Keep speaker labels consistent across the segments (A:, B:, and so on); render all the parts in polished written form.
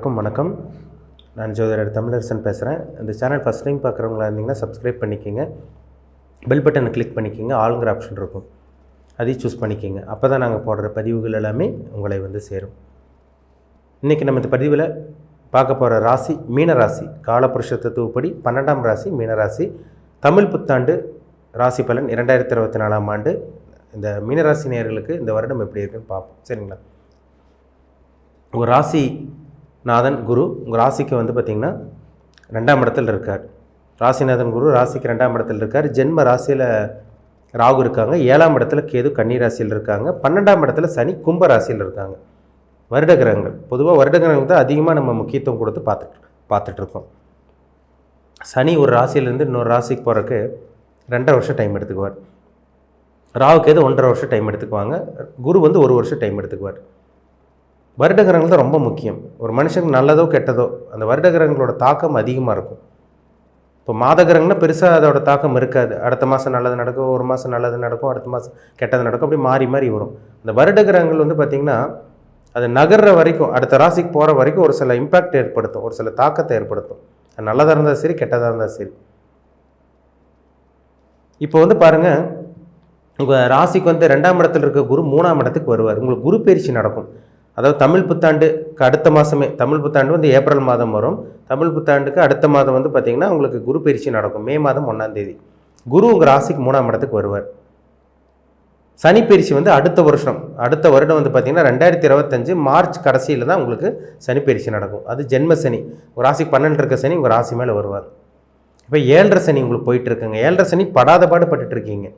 A: அனைவருக்கும் வணக்கம். நான் ஜோதிடர் தமிழரசன் பேசுகிறேன். இந்த சேனல் ஃபஸ்ட் டைம் பார்க்குறவங்களா இருந்தீங்கன்னா சப்ஸ்கிரைப் பண்ணிக்கோங்க, பெல் பட்டனை கிளிக் பண்ணிக்கோங்க, ஆளுங்கிற ஆப்ஷன் இருக்கும், அதையும் சூஸ் பண்ணிக்கோங்க. அப்போ தான் நாங்கள் போடுற பதிவுகள் எல்லாமே உங்களை சேரும். இன்றைக்கி நம்ம இந்த பதிவில் பார்க்க போகிற ராசி மீன ராசி. காலபுருஷ தத்துவப்படி 12ஆம் ராசி மீனராசி. தமிழ் புத்தாண்டு ராசி பலன் 2024ஆம் ஆண்டு. இந்த மீனராசி நேயர்களுக்கு இந்த வருடம் எப்படி இருக்குன்னு பார்ப்போம், சரிங்களா? உங்கள் ராசி நாதன் குரு உங்கள் ராசிக்கு பார்த்திங்கன்னா 2ஆம் இடத்துல இருக்கார். ராசிநாதன் குரு ராசிக்கு 2ஆம் இடத்துல இருக்கார். ஜென்ம ராசியில் ராகு இருக்காங்க. 7ஆம் இடத்துல கேது கன்னி ராசியில் இருக்காங்க. 12ஆம் இடத்துல சனி கும்ப ராசியில் இருக்காங்க. வருட கிரகங்கள் பொதுவாக வருட கிரகங்கள் தான் அதிகமாக நம்ம முக்கியத்துவம் கொடுத்து பார்த்துட்ருக்கோம். சனி ஒரு ராசியிலேருந்து இன்னொரு ராசிக்கு போகிறதுக்கு 2.5 வருஷம் டைம் எடுத்துக்குவார். ராகு கேது 1.5 வருஷம் டைம் எடுத்துக்குவாங்க. குரு 1 வருஷம் டைம் எடுத்துக்குவார். வருட கிரகங்கள் தான் ரொம்ப முக்கியம். ஒரு மனுஷனுக்கு நல்லதோ கெட்டதோ அந்த வருட கிரகங்களோட தாக்கம் அதிகமாக இருக்கும். இப்போ மாத கிரகம்னா பெருசாக அதோட தாக்கம் இருக்காது. அடுத்த மாதம் நல்லது நடக்கும், ஒரு மாதம் நல்லது நடக்கும், அடுத்த மாதம் கெட்டது நடக்கும், அப்படி மாறி மாறி வரும். இந்த வருட கிரகங்கள் பார்த்திங்கன்னா அது நகர்ற வரைக்கும், அடுத்த ராசிக்கு போகிற வரைக்கும் ஒரு சில இம்பேக்ட் ஏற்படுத்தும், ஒரு சில தாக்கத்தை ஏற்படுத்தும். அது நல்லதாக இருந்தால் சரி, கெட்டதாக இருந்தால் சரி. இப்போ பாருங்கள், உங்கள் ராசிக்கு 2ஆம் இடத்துல இருக்க குரு 3ஆம் இடத்துக்கு வருவார். உங்களுக்கு குரு பயிற்சி நடக்கும். அதாவது தமிழ் புத்தாண்டுக்கு அடுத்த மாதமே, தமிழ் புத்தாண்டு ஏப்ரல் மாதம் வரும். தமிழ் புத்தாண்டுக்கு அடுத்த மாதம் பார்த்திங்கன்னா உங்களுக்கு குரு பயிற்சி நடக்கும். மே மாதம் 1ஆம் தேதி குரு உங்கள் ராசிக்கு 3ஆம் இடத்துக்கு வருவார். சனி பயிற்சி அடுத்த வருஷம், அடுத்த வருடம் பார்த்திங்கன்னா 2025 மார்ச் கடைசியில் தான் உங்களுக்கு சனி பயிற்சி நடக்கும். அது ஜென்ம சனி. உங்கள் ராசிக்கு 12 இருக்க சனி உங்கள் ராசி மேலே வருவார். இப்போ 7.5 சனி உங்களுக்கு போயிட்டுருக்குங்க. 7.5 சனி படாத பாடுபட்டுருக்கீங்க.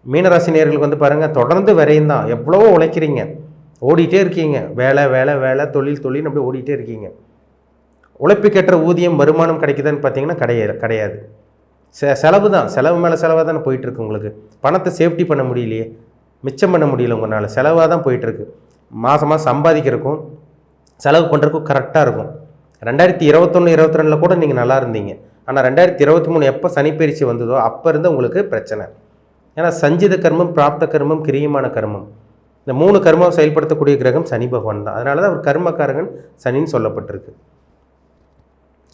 A: மீனராசி நேயர்களுக்கு பாருங்கள், தொடர்ந்து விரையும் தான். எவ்வளவோ உழைக்கிறீங்க, ஓடிட்டே இருக்கீங்க. வேலை வேலை வேலை, தொழில் தொழில், அப்படி ஓடிட்டே இருக்கீங்க. உழைப்புக்கேற்ற ஊதியம் வருமானம் கிடைக்குதுன்னு பார்த்தீங்கன்னா கிடையாது. செலவு தான், செலவு மேலே செலவாக தானே போயிட்டுருக்கு. உங்களுக்கு பணத்தை சேஃப்டி பண்ண முடியலையே, மிச்சம் பண்ண முடியல உங்களால். செலவாக தான் போயிட்டுருக்கு. மாதமாக சம்பாதிக்கிறதுக்கும் செலவு பண்ணுறதுக்கும் கரெக்டாக இருக்கும். 2021-22 கூட நீங்கள் நல்லா இருந்தீங்க. ஆனால் 2023 எப்போ சனிப்பயிற்சி வந்ததோ அப்போ இருந்து உங்களுக்கு பிரச்சனை. ஏன்னா சஞ்சித கர்மம், பிராப்த கர்மம், கிரியமான கர்மம், இந்த 3 கர்மம் செயல்படுத்தக்கூடிய கிரகம் சனி பகவான் தான். அதனால தான் அவர் கர்மக்காரகன் சனின்னு சொல்லப்பட்டிருக்கு.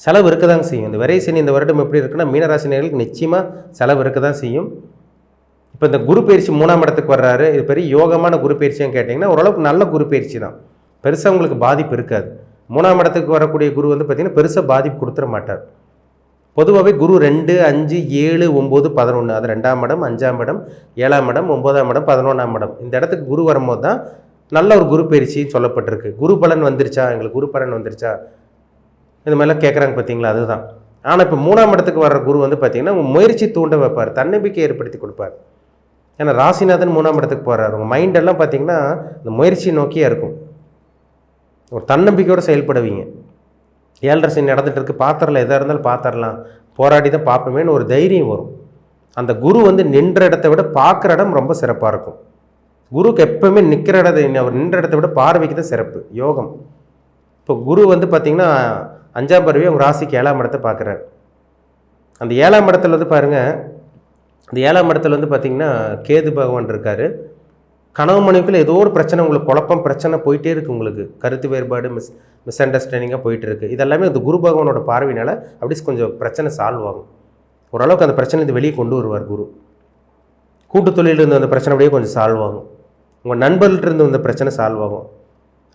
A: செலவு இருக்க தான் செய்யும். இந்த விரை சனி இந்த வருடம் எப்படி இருக்குன்னா, மீனராசினியர்களுக்கு நிச்சயமாக செலவு இருக்க தான் செய்யும். இப்போ இந்த குரு பயிற்சி 3ஆம் இடத்துக்கு வர்றாரு. இது பெரிய யோகமான குரு பயிற்சின்னு கேட்டிங்கன்னா ஓரளவுக்கு நல்ல குரு பயிற்சி தான். பெருசாக உங்களுக்கு பாதிப்பு இருக்காது. 3ஆம் இடத்துக்கு வரக்கூடிய குரு பார்த்திங்கன்னா பெருசாக பாதிப்பு கொடுத்துட மாட்டார். பொதுவாகவே குரு 2, 5, 7, 9, 11, அது 2ஆம் இடம், 5ஆம் இடம், 7ஆம் இடம், 9ஆம் இடம், 11ஆம் இடம், இந்த இடத்துக்கு குரு வரும்போது தான் நல்ல ஒரு குரு பயிற்சின்னு சொல்லப்பட்டிருக்கு. குரு பலன் வந்துருச்சா, எங்களுக்கு குரு பலன் வந்துருச்சா, இந்த மாதிரிலாம் கேட்குறாங்க பார்த்தீங்களா, அதுதான். ஆனால் இப்போ 3ஆம் இடத்துக்கு வர்ற குரு பார்த்திங்கன்னா முயற்சி தூண்ட வைப்பார், தன்னம்பிக்கை ஏற்படுத்தி கொடுப்பார். ஏன்னா ராசிநாதன் 3ஆம் இடத்துக்கு போகிறார். உங்கள் மைண்டெல்லாம் பார்த்திங்கன்னா இந்த முயற்சி நோக்கியே இருக்கும். ஒரு தன்னம்பிக்கையோடு செயல்படுவீங்க. 7.5 சனி நடந்துகிட்டு இருக்குது, பார்த்துடலாம், எதாக இருந்தாலும் பார்த்துடலாம், போராடி தான் பார்ப்போமேன்னு ஒரு தைரியம் வரும். அந்த குரு நின்ற இடத்த விட பார்க்குற இடம் ரொம்ப சிறப்பாக இருக்கும். குருக்கு எப்போவுமே நிற்கிற இடத்த, அவர் நின்ற இடத்த விட பார்வைக்கு தான் சிறப்பு, யோகம். இப்போ குரு பார்த்திங்கன்னா 5ஆம் பார்வையை உங்கள் ராசிக்கு 7ஆம் இடத்தை பார்க்குறாரு. அந்த 7ஆம் இடத்துல பாருங்கள், அந்த 7ஆம் இடத்துல பார்த்திங்கன்னா கேது பகவான் இருக்கார். கனவு மனைவிக்குள்ள ஏதோ ஒரு பிரச்சனை, உங்களுக்கு குழப்பம் பிரச்சனை போயிட்டே இருக்குது. உங்களுக்கு கருத்து வேறுபாடு, மிஸ் அண்டர்ஸ்டாண்டிங்காக போயிட்டு இருக்குது. இதெல்லாமே இந்த குரு பகவானோட பார்வையினால் அப்படி கொஞ்சம் பிரச்சனை சால்வ் ஆகும். ஓரளவுக்கு அந்த பிரச்சனை வெளியே கொண்டு வருவார் குரு. கூட்டு தொழிலில் இருந்த அந்த பிரச்சனை அப்படியே கொஞ்சம் சால்வ் ஆகும். உங்கள் நண்பர்கள்ட்ட இருந்து அந்த பிரச்சனை சால்வ் ஆகும்.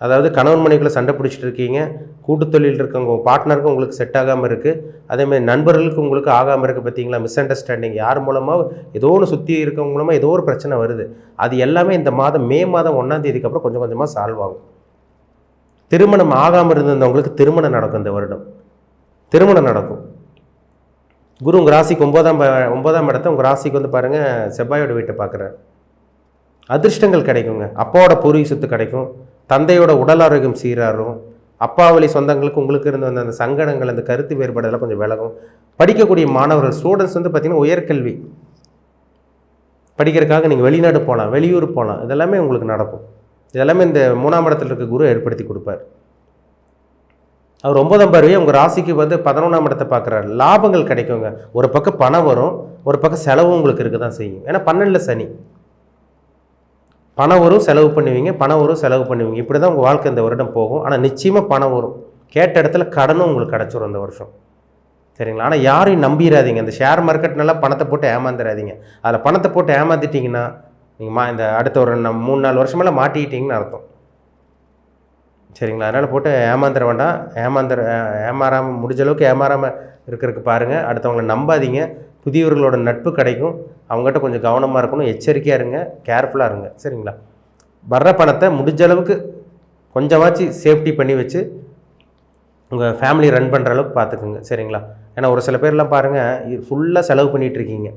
A: அதாவது கணவன் மனைவிக்குள்ள சண்டை பிடிச்சிட்டு இருக்கீங்க, கூட்டு தொழில் இருக்கவங்க உங்கள் பார்ட்னருக்கும் உங்களுக்கு செட் ஆகாமல் இருக்குது, அதேமாதிரி நண்பர்களுக்கு உங்களுக்கு ஆகாமல் இருக்குது. பார்த்தீங்களா, மிஸ் அண்டர்ஸ்டாண்டிங், யார் மூலமாக ஏதோ ஒன்று சுற்றி இருக்கவங்க மூலமாக ஏதோ ஒரு பிரச்சனை வருது. அது எல்லாமே இந்த மாதம் மே மாதம் 1ஆம் தேதிக்கு அப்புறம் கொஞ்சம் கொஞ்சமாக சால்வ் ஆகும். திருமணம் ஆகாமல் இருந்தவங்களுக்கு திருமணம் நடக்கும். இந்த வருடம் திருமணம் நடக்கும். குரு உங்கள் ராசிக்கு 9ஆம் இடத்த உங்கள் ராசிக்கு பாருங்கள் செவ்வாயோட வீட்டை பார்க்குறாரு. அதிர்ஷ்டங்கள் கிடைக்குங்க. அப்பாவோட பூர்வீக சொத்து கிடைக்கும். தந்தையோட உடல் ஆரோக்கியம் சீராகும். அப்பா வழி சொந்தங்களுக்கு உங்களுக்கு இருந்து வந்த அந்த சங்கடங்கள், அந்த கருத்து வேறுபாடெல்லாம் கொஞ்சம் விலகும். படிக்கக்கூடிய மாணவர்கள், ஸ்டூடெண்ட்ஸ் பார்த்திங்கன்னா உயர்கல்வி படிக்கிறதுக்காக நீங்கள் வெளிநாடு போகலாம், வெளியூர் போகலாம், இதெல்லாமே உங்களுக்கு நடக்கும். இதெல்லாமே இந்த 3ஆம் இடத்துல இருக்க குரு ஏற்படுத்தி கொடுப்பார். அவர் 9ஆம் பார்வையை உங்கள் ராசிக்கு 11ஆம் இடத்தை பார்க்குறாரு. லாபங்கள் கிடைக்குங்க. ஒரு பக்கம் பணம் வரும், ஒரு பக்கம் செலவும் உங்களுக்கு இருக்க தான் செய்யும். ஏன்னா 12 சனி, பணம் வரும் செலவு பண்ணுவீங்க, பணம் வரும் செலவு பண்ணுவீங்க. இப்படி தான் உங்கள் வாழ்க்கை இந்த வருடம் போகும். ஆனால் நிச்சயமாக பணம் வரும். கேட்ட இடத்துல கடனும் உங்களுக்கு கிடச்சிரும் இந்த வருஷம். சரிங்களா? ஆனால் யாரையும் நம்பிடாதீங்க. இந்த ஷேர் மார்க்கெட்னால பணத்தை போட்டு ஏமாந்துடாதீங்க. அதில் பணத்தை போட்டு ஏமாற்றிட்டிங்கன்னா நீங்கள் இந்த அடுத்த ஒரு 3-4 வருஷமெல்லாம் மாட்டிக்கிட்டீங்கன்னு அர்த்தம். சரிங்களா? அதனால் போட்டு ஏமாந்துட வேண்டாம். ஏமாறாமல் முடிஞ்ச அளவுக்கு ஏமாறாமல் இருக்கிறதுக்கு பாருங்கள். அடுத்தவங்களை நம்பாதீங்க. புதியவர்களோட நட்பு கிடைக்கும். அவங்ககிட்ட கொஞ்சம் கவனமாக இருக்கணும், எச்சரிக்கையாக இருங்க, கேர்ஃபுல்லாக இருங்க. சரிங்களா? வர்ற பணத்தை முடிஞ்ச அளவுக்கு கொஞ்சமாச்சு சேஃப்டி பண்ணி வச்சு உங்கள் ஃபேமிலி ரன் பண்ணுற அளவுக்கு பார்த்துக்குங்க. சரிங்களா? ஏன்னா ஒரு சில பேர்லாம் பாருங்கள், ஃபுல்லாக செலவு பண்ணிகிட்ருக்கீங்க.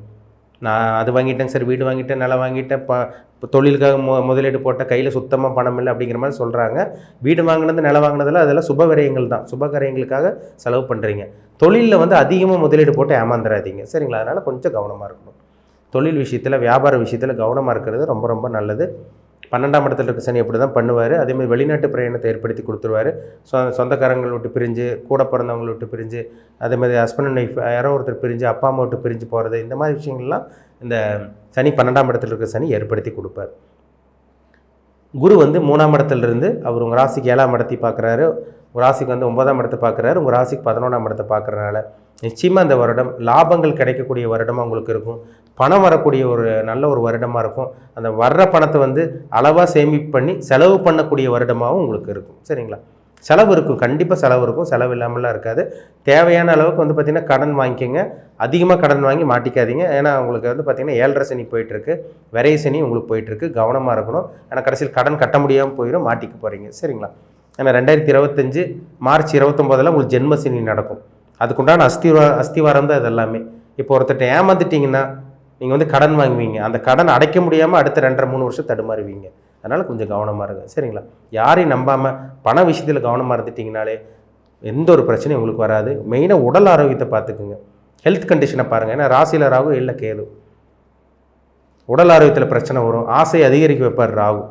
A: நான் அது வாங்கிட்டேன், சரி வீடு வாங்கிட்டேன், நிலம் வாங்கிட்டேன், இப்போ தொழிலுக்காக முதலீடு போட்டால் கையில் சுத்தமாக பணம் இல்லை அப்படிங்கிற மாதிரி சொல்கிறாங்க. வீடு வாங்கினது, நிலம் வாங்கினதில் அதெல்லாம் சுப விரயங்கள் தான். சுப காரியங்களுக்காக செலவு பண்ணுறீங்க. தொழிலில் வந்து அதிகமாக முதலீடு போட்டு ஏமாந்துடாதீங்க. சரிங்களா? அதனால் கொஞ்சம் கவனமாக இருக்கணும். தொழில் விஷயத்தில், வியாபார விஷயத்தில் கவனமாக இருக்கிறது ரொம்ப ரொம்ப நல்லது. 12ஆம் இடத்துல இருக்க சனி அப்படி தான் பண்ணுவார். அதேமாதிரி வெளிநாட்டு பிரயாணத்தை ஏற்படுத்தி கொடுத்துருவார். சொந்தக்காரங்களை விட்டு பிரிஞ்சு, கூட பிறந்தவங்களை விட்டு பிரிஞ்சு, அதேமாதிரி ஹஸ்பண்ட் அண்ட் ஒய்ஃப் யாரோ ஒருத்தர் பிரிஞ்சு, அப்பா அம்மா விட்டு பிரிஞ்சு போகிறது, இந்த மாதிரி விஷயங்கள்லாம் இந்த சனி 12ஆம் இடத்துல இருக்க சனி ஏற்படுத்தி கொடுப்பார். குரு வந்து 3ஆம் இடத்துலேருந்து அவர் உங்கள் ராசிக்கு 7ஆம் இடத்தை பார்க்குறாரு. உங்கள் ராசிக்கு வந்து 9ஆம் இடத்தை பார்க்குறாரு. உங்கள் ராசிக்கு 11ஆம் இடத்தை பார்க்குறதுனால நிச்சயமாக இந்த வருடம் லாபங்கள் கிடைக்கக்கூடிய வருடமாக உங்களுக்கு இருக்கும். பணம் வரக்கூடிய ஒரு நல்ல ஒரு வருடமாக இருக்கும். அந்த வர்ற பணத்தை வந்து அளவாக சேமிப்பு பண்ணி செலவு பண்ணக்கூடிய வருடமாகவும் உங்களுக்கு இருக்கும். சரிங்களா? செலவு இருக்கும், கண்டிப்பாக செலவு இருக்கும். செலவு இல்லாமலாம் இருக்காது. தேவையான அளவுக்கு வந்து பார்த்திங்கன்னா கடன் வாங்கிக்கோங்க. அதிகமாக கடன் வாங்கி மாட்டிக்காதீங்க. ஏன்னா உங்களுக்கு வந்து பார்த்திங்கன்னா 7.5 சனி போயிட்டுருக்கு, விரைய சனி உங்களுக்கு போயிட்டுருக்கு. கவனமாக இருக்கணும். ஏன்னா கடைசியில் கடன் கட்ட முடியாமல் போயிடும், மாட்டிக்க போகிறீங்க. சரிங்களா? ஏன்னா 2025 மார்ச் 29 உங்களுக்கு ஜென்ம சனி நடக்கும். அதுக்குண்டான அஸ்திவாரம் தான் இதெல்லாமே. இப்போ ஒருத்தட்ட ஏமாந்துட்டிங்கன்னா நீங்கள் வந்து கடன் வாங்குவீங்க. அந்த கடன் அடைக்க முடியாமல் அடுத்த 2.5-3 வருஷம் தடுமாறுவீங்க. அதனால் கொஞ்சம் கவனமாக இருங்க. சரிங்களா? யாரையும் நம்பாமல் பண விஷயத்தில் கவனமாக இருந்துட்டிங்கனாலே எந்த ஒரு பிரச்சனையும் உங்களுக்கு வராது. மெயினாக உடல் ஆரோக்கியத்தை பார்த்துக்குங்க. ஹெல்த் கண்டிஷனை பாருங்கள். ஏன்னா ராசியில் ராகு, இல்லை கேது. உடல் ஆரோக்கியத்தில் பிரச்சனை வரும். ஆசையை அதிகரிக்க வைப்பார் ராகு.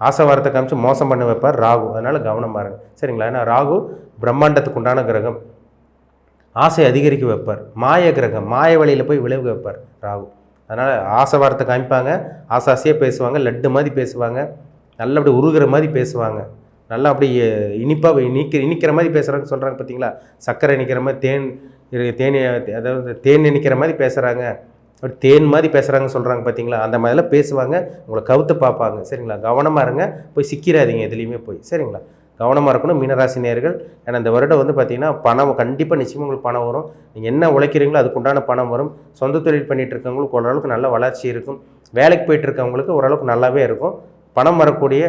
A: ஆசை வாரத்தை காமிச்சு மோசம் பண்ண வைப்பார் ராகு. அதனால் கவனமாக இருங்க. சரிங்களா? ஏன்னா ராகு பிரம்மாண்டத்துக்கு உண்டான கிரகம். ஆசை அதிகரிக்க வைப்பார். மாய கிரகம், மாய வழியில் போய் விளைவு வைப்பார் ராகு. அதனால் ஆசை வார்த்தை காமிப்பாங்க, ஆசாசியாக பேசுவாங்க, லட்டு மாதிரி பேசுவாங்க, நல்லா அப்படி உருகிற மாதிரி பேசுவாங்க, நல்லா அப்படி இனிப்பாக இனிக்கிற மாதிரி பேசுகிறாங்க. சொல்கிறாங்க பார்த்தீங்களா? சர்க்கரை இனிக்கிற மாதிரி, தேன் அதாவது தேன் இனிக்கிற மாதிரி பேசுகிறாங்க, அப்படி தேன் மாதிரி பேசுகிறாங்க சொல்கிறாங்க பார்த்தீங்களா? அந்த மாதிரிலாம் பேசுவாங்க. உங்களை கவுத்து பார்ப்பாங்க. சரிங்களா? கவனமாக இருங்க. போய் சிக்கிறாதீங்க எதுலேயுமே போய். சரிங்களா? கவனமாக இருக்கணும் மீனராசி நேயர்கள். ஏன்னா இந்த வருடம் வந்து பார்த்திங்கன்னா பணம் கண்டிப்பாக நிச்சயமாக உங்களுக்கு பணம் வரும். நீங்கள் என்ன உழைக்கிறீங்களோ அதுக்குண்டான பணம் வரும். சொந்த தொழில் பண்ணிகிட்டு இருக்கவங்களுக்கு ஓரளவுக்கு நல்ல வளர்ச்சி இருக்கும். வேலைக்கு போயிட்டுருக்கவங்களுக்கு ஓரளவுக்கு நல்லாவே இருக்கும். பணம் வரக்கூடிய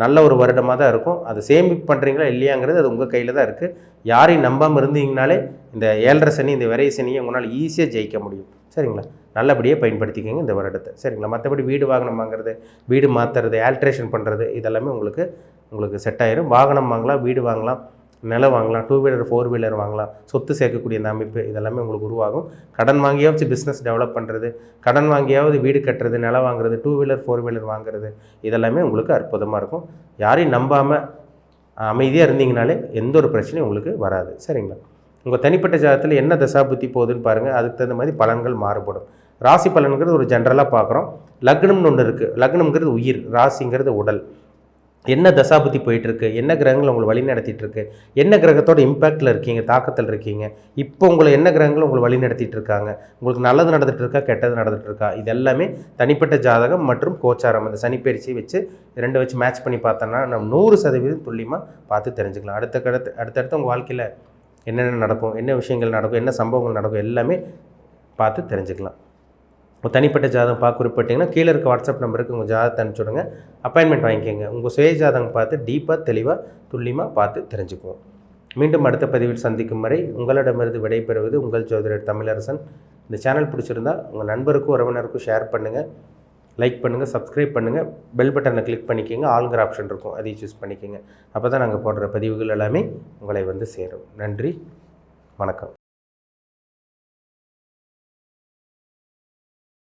A: நல்ல ஒரு வருடமாக தான் இருக்கும். அது சேமிப்பு பண்ணுறீங்களா இல்லையாங்கிறது அது உங்கள் கையில் தான் இருக்குது. யாரையும் நம்பாமல் இருந்தீங்கனாலே இந்த 7.5 சனி, இந்த விரை சனியை உங்களால் ஈஸியாக ஜெயிக்க முடியும். சரிங்களா? நல்லபடியாக பயன்படுத்திக்கோங்க இந்த வருடத்தை. சரிங்களா? மற்றபடி வீடு வாகனம் வாங்குறது, வீடு மாற்றுறது, ஆல்ட்ரேஷன் பண்ணுறது இதெல்லாமே உங்களுக்கு செட் ஆயிரும். வாகனம் வாங்கலாம், வீடு வாங்கலாம், நிலம் வாங்கலாம், 2 வீலர் 4 வீலர் வாங்கலாம், சொத்து சேர்க்கக்கூடிய இந்த அமைப்பு இதெல்லாமே உங்களுக்கு உருவாகும். கடன் வாங்கியாவது பிஸ்னஸ் டெவலப் பண்ணுறது, கடன் வாங்கியாவது வீடு கட்டுறது, நிலம் வாங்குறது, 2 வீலர் 4 வீலர் வாங்குறது இதெல்லாமே உங்களுக்கு அற்புதமாக இருக்கும். யாரையும் நம்பாமல் அமைதியாக இருந்தீங்கனாலே எந்த ஒரு பிரச்சனையும் உங்களுக்கு வராது. சரிங்களா? உங்கள் தனிப்பட்ட ஜாதகத்தில் என்ன தசாபுத்தி போகுதுன்னு பாருங்கள். அதுக்கு தகுந்த மாதிரி பலன்கள் மாறுபடும். ராசி பலனுங்கிறது ஒரு ஜென்ரலாக பார்க்குறோம். லக்னம்னு ஒன்று இருக்குது. லக்னம்ங்கிறது உயிர், ராசிங்கிறது உடல். என்ன தசாபுத்தி போயிட்டுருக்கு, என்ன கிரகங்கள் உங்களை வழி நடத்திட்டுருக்கு, என்ன கிரகத்தோட இம்பேக்டில் இருக்கீங்க, தாக்கத்தில் இருக்கீங்க, இப்போ உங்களை என்ன கிரகங்கள் உங்களை வழி நடத்திட்டு இருக்காங்க, உங்களுக்கு நல்லது நடந்துட்டு இருக்கா, கெட்டது நடந்துட்டு இருக்கா, இது எல்லாமே தனிப்பட்ட ஜாதகம் மற்றும் கோச்சாரம் அந்த சனிப்பயிற்சி வச்சு 2 வச்சு மேட்ச் பண்ணி பார்த்தோன்னா நம்ம 100% துல்லியமாக பார்த்து தெரிஞ்சுக்கலாம். அடுத்தடுத்து உங்கள் வாழ்க்கையில் என்னென்ன நடக்கும், என்ன விஷயங்கள் நடக்கும், என்ன சம்பவங்கள் நடக்கும் எல்லாமே பார்த்து தெரிஞ்சுக்கலாம். தனிப்பட்ட ஜாதகம் பார்க்க குறிப்பிட்டிங்கன்னா கீழே இருக்க வாட்ஸ்அப் நம்பருக்கு உங்கள் ஜாதகத்தை அனுப்பிச்சுடுங்க. அப்பாயின்மெண்ட் வாங்கிக்கோங்க. உங்கள் சுய ஜாதகம் பார்த்து டீப்பாக தெளிவாக துல்லியமாக பார்த்து தெரிஞ்சுக்குவோம். மீண்டும் அடுத்த பதிவில் சந்திக்கும் வரை உங்களிடமிருந்து விடைபெறுவது உங்கள் ஜோதிடர் தமிழரசன். இந்த சேனல் பிடிச்சிருந்தா உங்கள் நண்பருக்கும் உறவினருக்கும் ஷேர் பண்ணுங்கள், லைக் பண்ணுங்கள், சப்ஸ்கிரைப் பண்ணுங்கள், பெல் பட்டனை கிளிக் பண்ணிக்கோங்க. ஆளுங்கிற ஆப்ஷன் இருக்கும், அதையும் சூஸ் பண்ணிக்கோங்க. அப்போ தான் நாங்கள் போடுற பதிவுகள் எல்லாமே உங்களை வந்து சேரும். நன்றி, வணக்கம்.